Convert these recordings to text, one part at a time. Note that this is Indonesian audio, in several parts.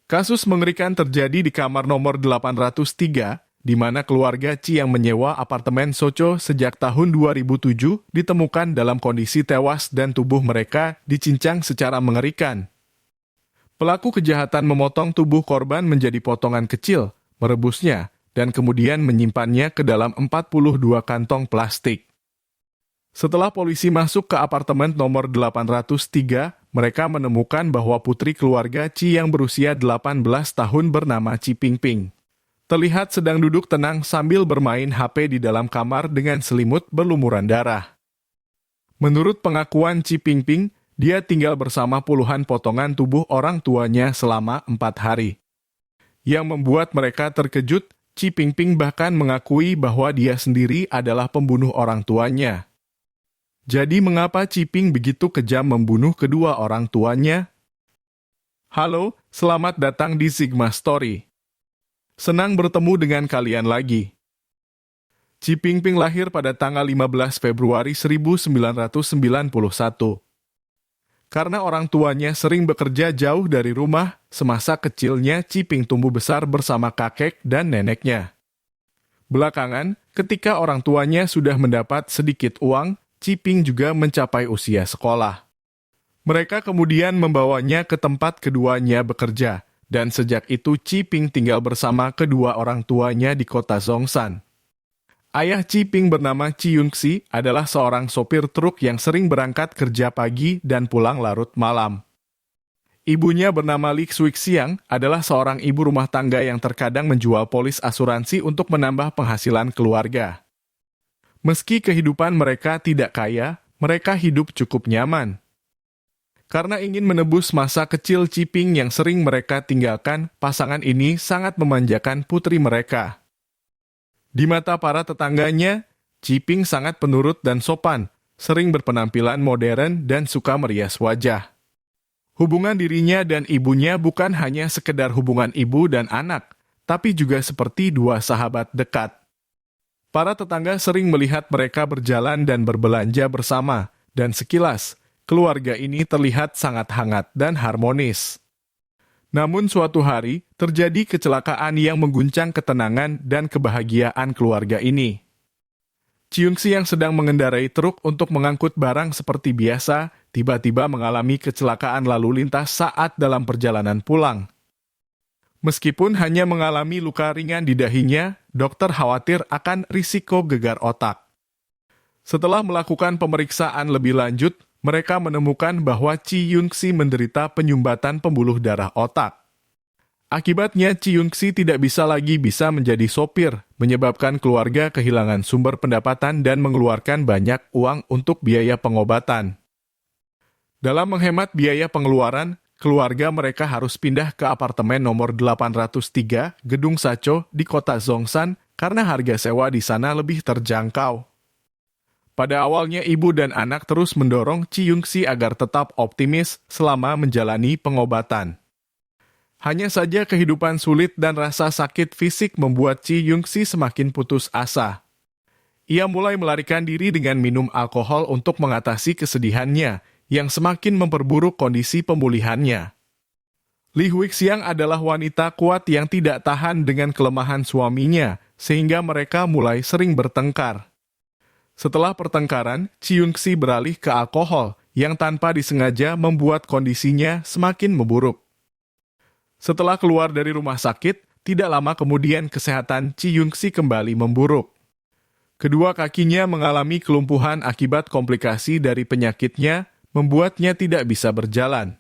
Kasus mengerikan terjadi di kamar nomor 803, di mana keluarga Chi yang menyewa apartemen Socho sejak tahun 2007 ditemukan dalam kondisi tewas dan tubuh mereka dicincang secara mengerikan. Pelaku kejahatan memotong tubuh korban menjadi potongan kecil, merebusnya, dan kemudian menyimpannya ke dalam 42 kantong plastik. Setelah polisi masuk ke apartemen nomor 803, mereka menemukan bahwa putri keluarga Chi yang berusia 18 tahun bernama Chi Pingping terlihat sedang duduk tenang sambil bermain HP di dalam kamar dengan selimut berlumuran darah. Menurut pengakuan Chi Pingping, dia tinggal bersama puluhan potongan tubuh orang tuanya selama 4 hari. Yang membuat mereka terkejut, Chi Pingping bahkan mengakui bahwa dia sendiri adalah pembunuh orang tuanya. Jadi mengapa Chi Ping begitu kejam membunuh kedua orang tuanya? Halo, selamat datang di Sigma Story. Senang bertemu dengan kalian lagi. Chi Pingping lahir pada tanggal 15 Februari 1991. Karena orang tuanya sering bekerja jauh dari rumah, semasa kecilnya Chi Ping tumbuh besar bersama kakek dan neneknya. Belakangan, ketika orang tuanya sudah mendapat sedikit uang, Chi Ping juga mencapai usia sekolah. Mereka kemudian membawanya ke tempat keduanya bekerja, dan sejak itu Chi Ping tinggal bersama kedua orang tuanya di kota Zhongshan. Ayah Chi Ping bernama Chi Yunxi adalah seorang sopir truk yang sering berangkat kerja pagi dan pulang larut malam. Ibunya bernama Li Xuixiang adalah seorang ibu rumah tangga yang terkadang menjual polis asuransi untuk menambah penghasilan keluarga. Meski kehidupan mereka tidak kaya, mereka hidup cukup nyaman. Karena ingin menebus masa kecil Chi Ping yang sering mereka tinggalkan, pasangan ini sangat memanjakan putri mereka. Di mata para tetangganya, Chi Ping sangat penurut dan sopan, sering berpenampilan modern dan suka merias wajah. Hubungan dirinya dan ibunya bukan hanya sekedar hubungan ibu dan anak, tapi juga seperti dua sahabat dekat. Para tetangga sering melihat mereka berjalan dan berbelanja bersama, dan sekilas, keluarga ini terlihat sangat hangat dan harmonis. Namun suatu hari, terjadi kecelakaan yang mengguncang ketenangan dan kebahagiaan keluarga ini. Chi Yunxi yang sedang mengendarai truk untuk mengangkut barang seperti biasa, tiba-tiba mengalami kecelakaan lalu lintas saat dalam perjalanan pulang. Meskipun hanya mengalami luka ringan di dahinya, dokter khawatir akan risiko gegar otak. Setelah melakukan pemeriksaan lebih lanjut, mereka menemukan bahwa Chi Yunxi menderita penyumbatan pembuluh darah otak. Akibatnya, Chi Yunxi tidak lagi bisa menjadi sopir, menyebabkan keluarga kehilangan sumber pendapatan dan mengeluarkan banyak uang untuk biaya pengobatan. Dalam menghemat biaya pengeluaran, keluarga mereka harus pindah ke apartemen nomor 803, Gedung Sacho di kota Zhongshan karena harga sewa di sana lebih terjangkau. Pada awalnya ibu dan anak terus mendorong Chi Yunxi agar tetap optimis selama menjalani pengobatan. Hanya saja kehidupan sulit dan rasa sakit fisik membuat Chi Yunxi semakin putus asa. Ia mulai melarikan diri dengan minum alkohol untuk mengatasi kesedihannya, yang semakin memperburuk kondisi pemulihannya. Li Huixiang adalah wanita kuat yang tidak tahan dengan kelemahan suaminya, sehingga mereka mulai sering bertengkar. Setelah pertengkaran, Chi Yunxi beralih ke alkohol, yang tanpa disengaja membuat kondisinya semakin memburuk. Setelah keluar dari rumah sakit, tidak lama kemudian kesehatan Chi Yunxi kembali memburuk. Kedua kakinya mengalami kelumpuhan akibat komplikasi dari penyakitnya, membuatnya tidak bisa berjalan.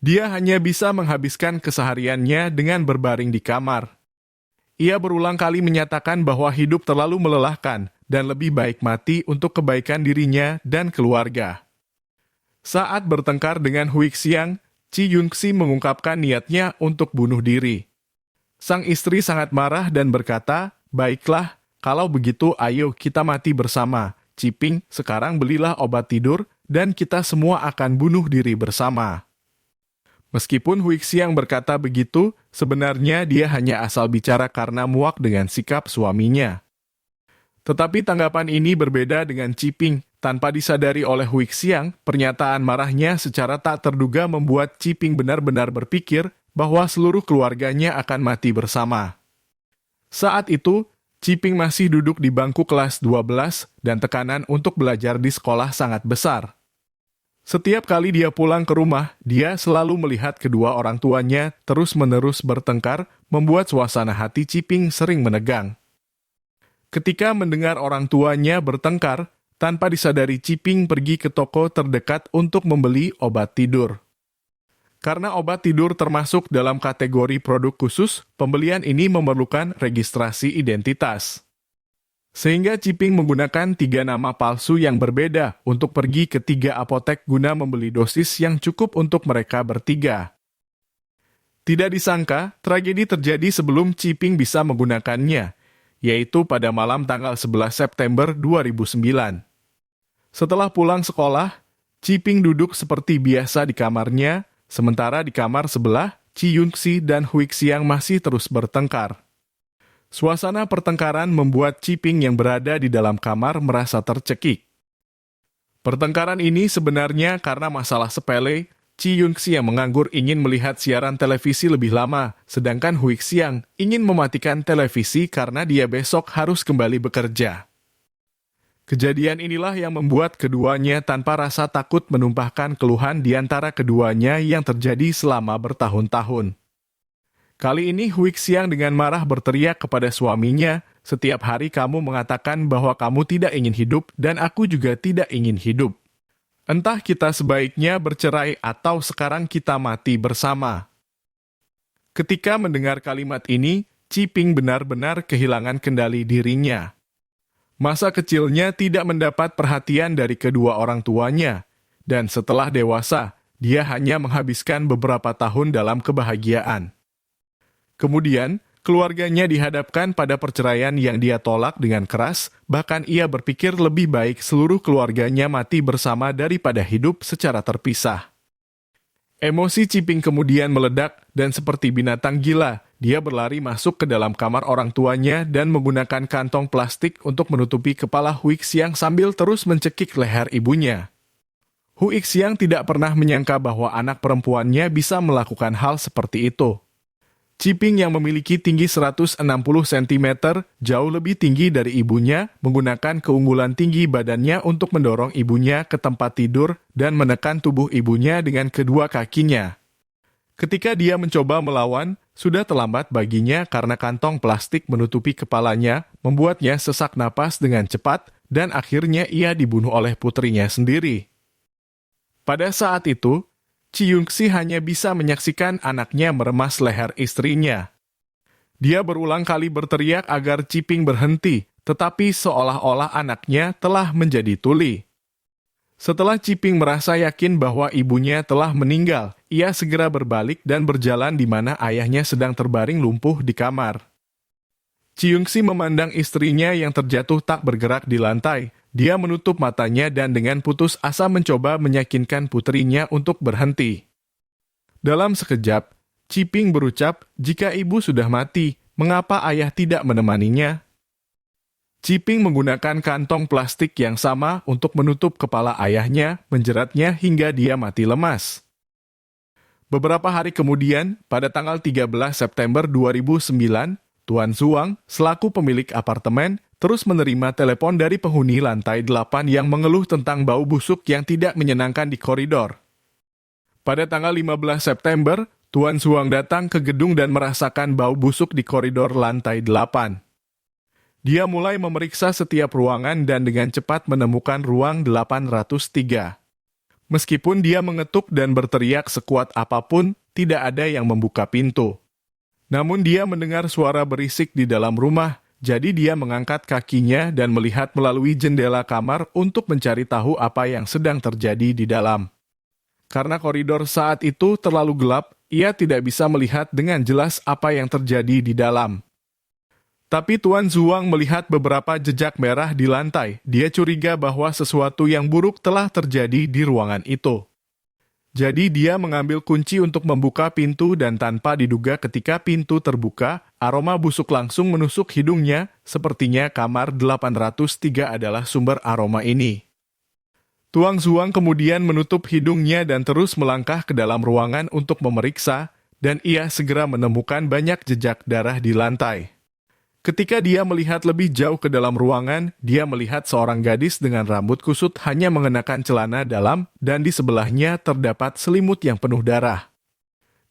Dia hanya bisa menghabiskan kesehariannya dengan berbaring di kamar. Ia berulang kali menyatakan bahwa hidup terlalu melelahkan dan lebih baik mati untuk kebaikan dirinya dan keluarga. Saat bertengkar dengan Huixiang, Chi Yunxi mengungkapkan niatnya untuk bunuh diri. Sang istri sangat marah dan berkata, "Baiklah, kalau begitu ayo kita mati bersama. Chi Ping, sekarang belilah obat tidur, dan kita semua akan bunuh diri bersama." Meskipun Huixiang berkata begitu, sebenarnya dia hanya asal bicara karena muak dengan sikap suaminya. Tetapi tanggapan ini berbeda dengan Chi Ping. Tanpa disadari oleh Huixiang, pernyataan marahnya secara tak terduga membuat Chi Ping benar-benar berpikir bahwa seluruh keluarganya akan mati bersama. Saat itu, Ciping masih duduk di bangku kelas 12 dan tekanan untuk belajar di sekolah sangat besar. Setiap kali dia pulang ke rumah, dia selalu melihat kedua orang tuanya terus-menerus bertengkar, membuat suasana hati Ciping sering menegang. Ketika mendengar orang tuanya bertengkar, tanpa disadari Ciping pergi ke toko terdekat untuk membeli obat tidur. Karena obat tidur termasuk dalam kategori produk khusus, pembelian ini memerlukan registrasi identitas. Sehingga Ciping menggunakan 3 nama palsu yang berbeda untuk pergi ke 3 apotek guna membeli dosis yang cukup untuk mereka bertiga. Tidak disangka, tragedi terjadi sebelum Ciping bisa menggunakannya, yaitu pada malam tanggal 11 September 2009. Setelah pulang sekolah, Ciping duduk seperti biasa di kamarnya, sementara di kamar sebelah, Ci Yungsi dan Hui Xiang masih terus bertengkar. Suasana pertengkaran membuat Ciping yang berada di dalam kamar merasa tercekik. Pertengkaran ini sebenarnya karena masalah sepele. Ci Yungsi yang menganggur ingin melihat siaran televisi lebih lama, sedangkan Hui Xiang ingin mematikan televisi karena dia besok harus kembali bekerja. Kejadian inilah yang membuat keduanya tanpa rasa takut menumpahkan keluhan di antara keduanya yang terjadi selama bertahun-tahun. Kali ini Hui Xiang dengan marah berteriak kepada suaminya, "Setiap hari kamu mengatakan bahwa kamu tidak ingin hidup dan aku juga tidak ingin hidup. Entah kita sebaiknya bercerai atau sekarang kita mati bersama." Ketika mendengar kalimat ini, Ciping benar-benar kehilangan kendali dirinya. Masa kecilnya tidak mendapat perhatian dari kedua orang tuanya, dan setelah dewasa, dia hanya menghabiskan beberapa tahun dalam kebahagiaan. Kemudian, keluarganya dihadapkan pada perceraian yang dia tolak dengan keras, bahkan ia berpikir lebih baik seluruh keluarganya mati bersama daripada hidup secara terpisah. Emosi Ciping kemudian meledak, dan seperti binatang gila, dia berlari masuk ke dalam kamar orang tuanya dan menggunakan kantong plastik untuk menutupi kepala Hui Xiang sambil terus mencekik leher ibunya. Hui Xiang tidak pernah menyangka bahwa anak perempuannya bisa melakukan hal seperti itu. Ciping yang memiliki tinggi 160 cm, jauh lebih tinggi dari ibunya, menggunakan keunggulan tinggi badannya untuk mendorong ibunya ke tempat tidur dan menekan tubuh ibunya dengan kedua kakinya. Ketika dia mencoba melawan, sudah terlambat baginya karena kantong plastik menutupi kepalanya, membuatnya sesak napas dengan cepat, dan akhirnya ia dibunuh oleh putrinya sendiri. Pada saat itu, Ci Yungsi hanya bisa menyaksikan anaknya meremas leher istrinya. Dia berulang kali berteriak agar Ciping berhenti, tetapi seolah-olah anaknya telah menjadi tuli. Setelah Ciping merasa yakin bahwa ibunya telah meninggal, ia segera berbalik dan berjalan di mana ayahnya sedang terbaring lumpuh di kamar. Ci Yungsi memandang istrinya yang terjatuh tak bergerak di lantai. Dia menutup matanya dan dengan putus asa mencoba meyakinkan putrinya untuk berhenti. Dalam sekejap, Ciping berucap, "Jika ibu sudah mati, mengapa ayah tidak menemaninya?" Ciping menggunakan kantong plastik yang sama untuk menutup kepala ayahnya, menjeratnya hingga dia mati lemas. Beberapa hari kemudian, pada tanggal 13 September 2009, Tuan Zuang, selaku pemilik apartemen, terus menerima telepon dari penghuni lantai 8 yang mengeluh tentang bau busuk yang tidak menyenangkan di koridor. Pada tanggal 15 September, Tuan Zuang datang ke gedung dan merasakan bau busuk di koridor lantai 8. Dia mulai memeriksa setiap ruangan dan dengan cepat menemukan ruang 803. Meskipun dia mengetuk dan berteriak sekuat apapun, tidak ada yang membuka pintu. Namun dia mendengar suara berisik di dalam rumah, jadi dia mengangkat kakinya dan melihat melalui jendela kamar untuk mencari tahu apa yang sedang terjadi di dalam. Karena koridor saat itu terlalu gelap, ia tidak bisa melihat dengan jelas apa yang terjadi di dalam. Tapi Tuan Zuang melihat beberapa jejak merah di lantai. Dia curiga bahwa sesuatu yang buruk telah terjadi di ruangan itu. Jadi dia mengambil kunci untuk membuka pintu dan tanpa diduga ketika pintu terbuka, aroma busuk langsung menusuk hidungnya, sepertinya kamar 803 adalah sumber aroma ini. Tuan Zuang kemudian menutup hidungnya dan terus melangkah ke dalam ruangan untuk memeriksa, dan ia segera menemukan banyak jejak darah di lantai. Ketika dia melihat lebih jauh ke dalam ruangan, dia melihat seorang gadis dengan rambut kusut hanya mengenakan celana dalam dan di sebelahnya terdapat selimut yang penuh darah.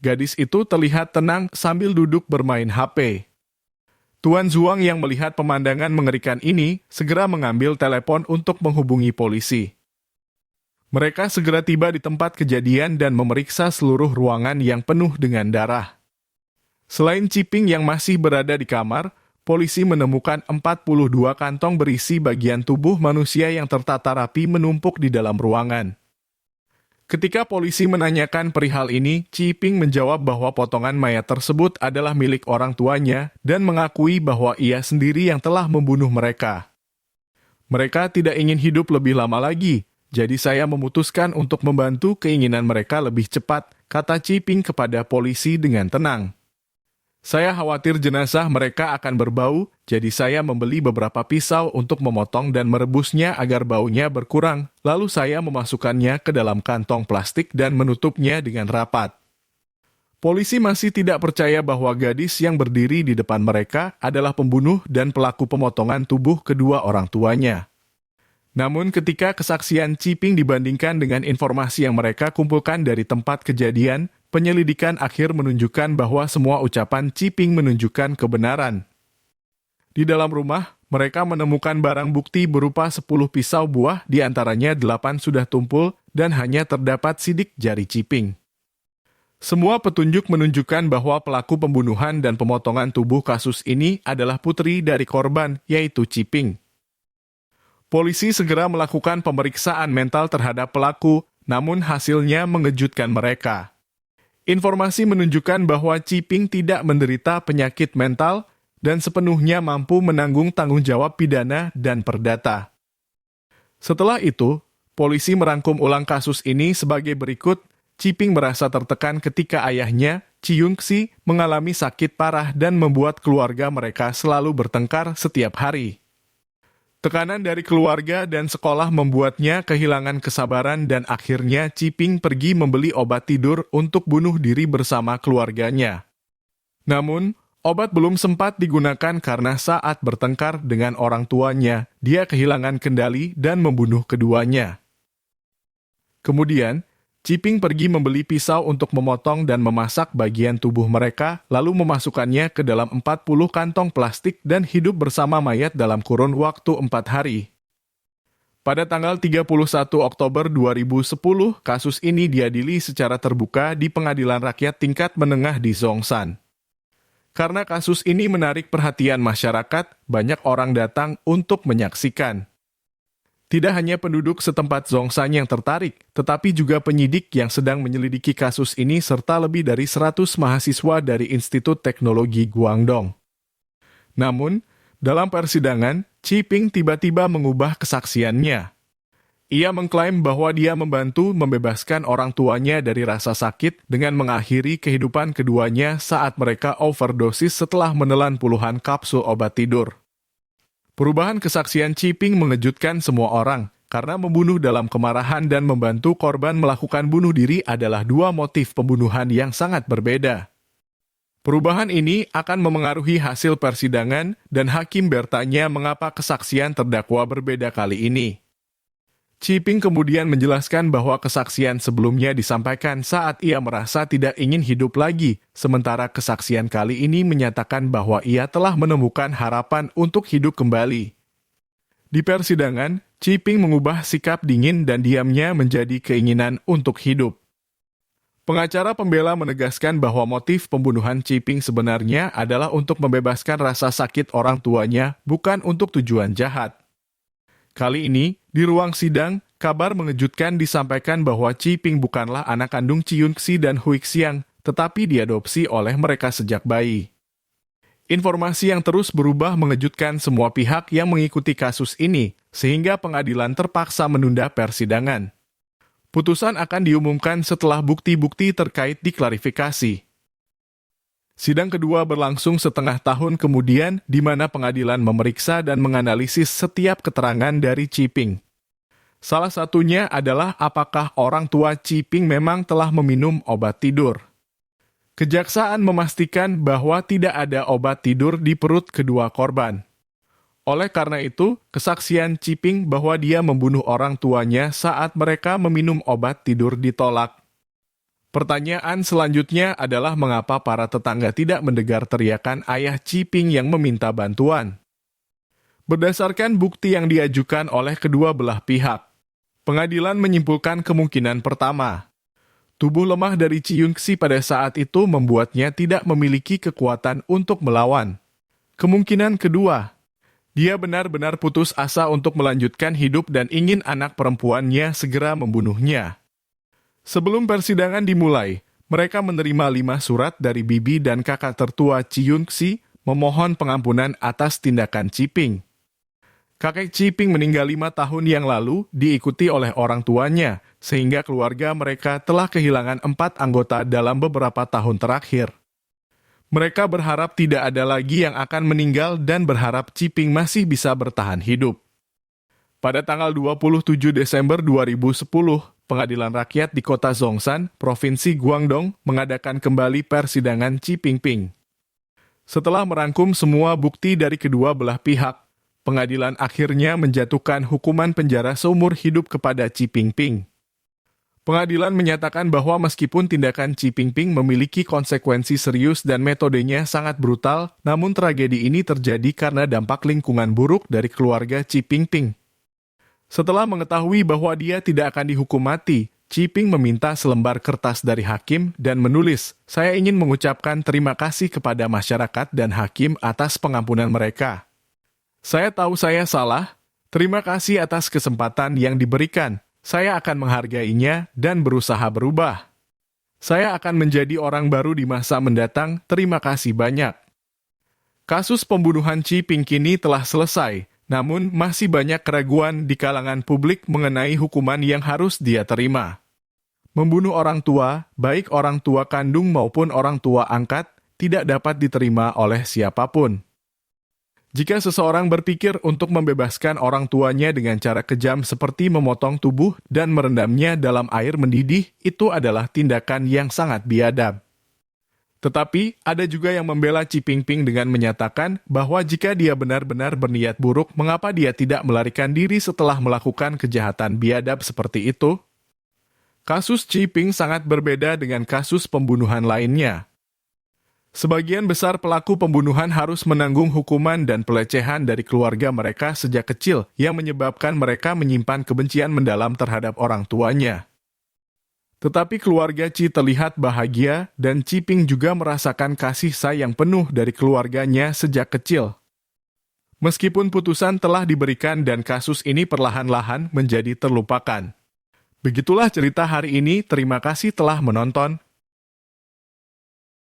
Gadis itu terlihat tenang sambil duduk bermain HP. Tuan Zhuang yang melihat pemandangan mengerikan ini segera mengambil telepon untuk menghubungi polisi. Mereka segera tiba di tempat kejadian dan memeriksa seluruh ruangan yang penuh dengan darah. Selain Ciping yang masih berada di kamar, polisi menemukan 42 kantong berisi bagian tubuh manusia yang tertata rapi menumpuk di dalam ruangan. Ketika polisi menanyakan perihal ini, Ciping menjawab bahwa potongan mayat tersebut adalah milik orang tuanya dan mengakui bahwa ia sendiri yang telah membunuh mereka. Mereka tidak ingin hidup lebih lama lagi, jadi saya memutuskan untuk membantu keinginan mereka lebih cepat, kata Ciping kepada polisi dengan tenang. Saya khawatir jenazah mereka akan berbau, jadi saya membeli beberapa pisau untuk memotong dan merebusnya agar baunya berkurang, lalu saya memasukkannya ke dalam kantong plastik dan menutupnya dengan rapat. Polisi masih tidak percaya bahwa gadis yang berdiri di depan mereka adalah pembunuh dan pelaku pemotongan tubuh kedua orang tuanya. Namun ketika kesaksian Ciping dibandingkan dengan informasi yang mereka kumpulkan dari tempat kejadian, penyelidikan akhir menunjukkan bahwa semua ucapan Ciping menunjukkan kebenaran. Di dalam rumah, mereka menemukan barang bukti berupa 10 pisau buah, di antaranya 8 sudah tumpul dan hanya terdapat sidik jari Ciping. Semua petunjuk menunjukkan bahwa pelaku pembunuhan dan pemotongan tubuh kasus ini adalah putri dari korban, yaitu Ciping. Polisi segera melakukan pemeriksaan mental terhadap pelaku, namun hasilnya mengejutkan mereka. Informasi menunjukkan bahwa Ciping tidak menderita penyakit mental dan sepenuhnya mampu menanggung tanggung jawab pidana dan perdata. Setelah itu, polisi merangkum ulang kasus ini sebagai berikut. Ciping merasa tertekan ketika ayahnya, Ciyungxi, mengalami sakit parah dan membuat keluarga mereka selalu bertengkar setiap hari. Tekanan dari keluarga dan sekolah membuatnya kehilangan kesabaran dan akhirnya Ciping pergi membeli obat tidur untuk bunuh diri bersama keluarganya. Namun, obat belum sempat digunakan karena saat bertengkar dengan orang tuanya, dia kehilangan kendali dan membunuh keduanya. Kemudian, Ciping pergi membeli pisau untuk memotong dan memasak bagian tubuh mereka, lalu memasukkannya ke dalam 40 kantong plastik dan hidup bersama mayat dalam kurun waktu 4 hari. Pada tanggal 31 Oktober 2010, kasus ini diadili secara terbuka di Pengadilan Rakyat tingkat menengah di Zhongshan. Karena kasus ini menarik perhatian masyarakat, banyak orang datang untuk menyaksikan. Tidak hanya penduduk setempat Zhongshan yang tertarik, tetapi juga penyidik yang sedang menyelidiki kasus ini serta lebih dari 100 mahasiswa dari Institut Teknologi Guangdong. Namun, dalam persidangan, Ciping tiba-tiba mengubah kesaksiannya. Ia mengklaim bahwa dia membantu membebaskan orang tuanya dari rasa sakit dengan mengakhiri kehidupan keduanya saat mereka overdosis setelah menelan puluhan kapsul obat tidur. Perubahan kesaksian Ciping mengejutkan semua orang, karena membunuh dalam kemarahan dan membantu korban melakukan bunuh diri adalah dua motif pembunuhan yang sangat berbeda. Perubahan ini akan memengaruhi hasil persidangan dan hakim bertanya mengapa kesaksian terdakwa berbeda kali ini. Ciping kemudian menjelaskan bahwa kesaksian sebelumnya disampaikan saat ia merasa tidak ingin hidup lagi, sementara kesaksian kali ini menyatakan bahwa ia telah menemukan harapan untuk hidup kembali. Di persidangan, Ciping mengubah sikap dingin dan diamnya menjadi keinginan untuk hidup. Pengacara pembela menegaskan bahwa motif pembunuhan Ciping sebenarnya adalah untuk membebaskan rasa sakit orang tuanya, bukan untuk tujuan jahat. Kali ini, di ruang sidang, kabar mengejutkan disampaikan bahwa Ciping bukanlah anak kandung Ciyungxi dan Huixiang, tetapi diadopsi oleh mereka sejak bayi. Informasi yang terus berubah mengejutkan semua pihak yang mengikuti kasus ini, sehingga pengadilan terpaksa menunda persidangan. Putusan akan diumumkan setelah bukti-bukti terkait diklarifikasi. Sidang kedua berlangsung setengah tahun kemudian, di mana pengadilan memeriksa dan menganalisis setiap keterangan dari Ciping. Salah satunya adalah apakah orang tua Ciping memang telah meminum obat tidur. Kejaksaan memastikan bahwa tidak ada obat tidur di perut kedua korban. Oleh karena itu, kesaksian Ciping bahwa dia membunuh orang tuanya saat mereka meminum obat tidur ditolak. Pertanyaan selanjutnya adalah mengapa para tetangga tidak mendengar teriakan ayah Ciping yang meminta bantuan. Berdasarkan bukti yang diajukan oleh kedua belah pihak, pengadilan menyimpulkan kemungkinan pertama. Tubuh lemah dari Ciyungsi pada saat itu membuatnya tidak memiliki kekuatan untuk melawan. Kemungkinan kedua, dia benar-benar putus asa untuk melanjutkan hidup dan ingin anak perempuannya segera membunuhnya. Sebelum persidangan dimulai, mereka menerima 5 surat dari bibi dan kakak tertua Ciyungsi memohon pengampunan atas tindakan Ciping. Kakek Ciping meninggal 5 tahun yang lalu, diikuti oleh orang tuanya, sehingga keluarga mereka telah kehilangan 4 anggota dalam beberapa tahun terakhir. Mereka berharap tidak ada lagi yang akan meninggal dan berharap Ciping masih bisa bertahan hidup. Pada tanggal 27 Desember 2010, Pengadilan Rakyat di kota Zhongshan, Provinsi Guangdong, mengadakan kembali persidangan Ciping Ping. Setelah merangkum semua bukti dari kedua belah pihak, pengadilan akhirnya menjatuhkan hukuman penjara seumur hidup kepada Ciping Ping. Pengadilan menyatakan bahwa meskipun tindakan Ciping Ping memiliki konsekuensi serius dan metodenya sangat brutal, namun tragedi ini terjadi karena dampak lingkungan buruk dari keluarga Ciping Ping. Setelah mengetahui bahwa dia tidak akan dihukum mati, Ciping meminta selembar kertas dari hakim dan menulis, "Saya ingin mengucapkan terima kasih kepada masyarakat dan hakim atas pengampunan mereka. Saya tahu saya salah, terima kasih atas kesempatan yang diberikan. Saya akan menghargainya dan berusaha berubah. Saya akan menjadi orang baru di masa mendatang, terima kasih banyak." Kasus pembunuhan Ciping kini telah selesai, namun masih banyak keraguan di kalangan publik mengenai hukuman yang harus dia terima. Membunuh orang tua, baik orang tua kandung maupun orang tua angkat, tidak dapat diterima oleh siapapun. Jika seseorang berpikir untuk membebaskan orang tuanya dengan cara kejam seperti memotong tubuh dan merendamnya dalam air mendidih, itu adalah tindakan yang sangat biadab. Tetapi, ada juga yang membela Ciping Ping dengan menyatakan bahwa jika dia benar-benar berniat buruk, mengapa dia tidak melarikan diri setelah melakukan kejahatan biadab seperti itu? Kasus Ciping sangat berbeda dengan kasus pembunuhan lainnya. Sebagian besar pelaku pembunuhan harus menanggung hukuman dan pelecehan dari keluarga mereka sejak kecil yang menyebabkan mereka menyimpan kebencian mendalam terhadap orang tuanya. Tetapi keluarga Ci terlihat bahagia dan Ciping juga merasakan kasih sayang penuh dari keluarganya sejak kecil. Meskipun putusan telah diberikan dan kasus ini perlahan-lahan menjadi terlupakan. Begitulah cerita hari ini, terima kasih telah menonton,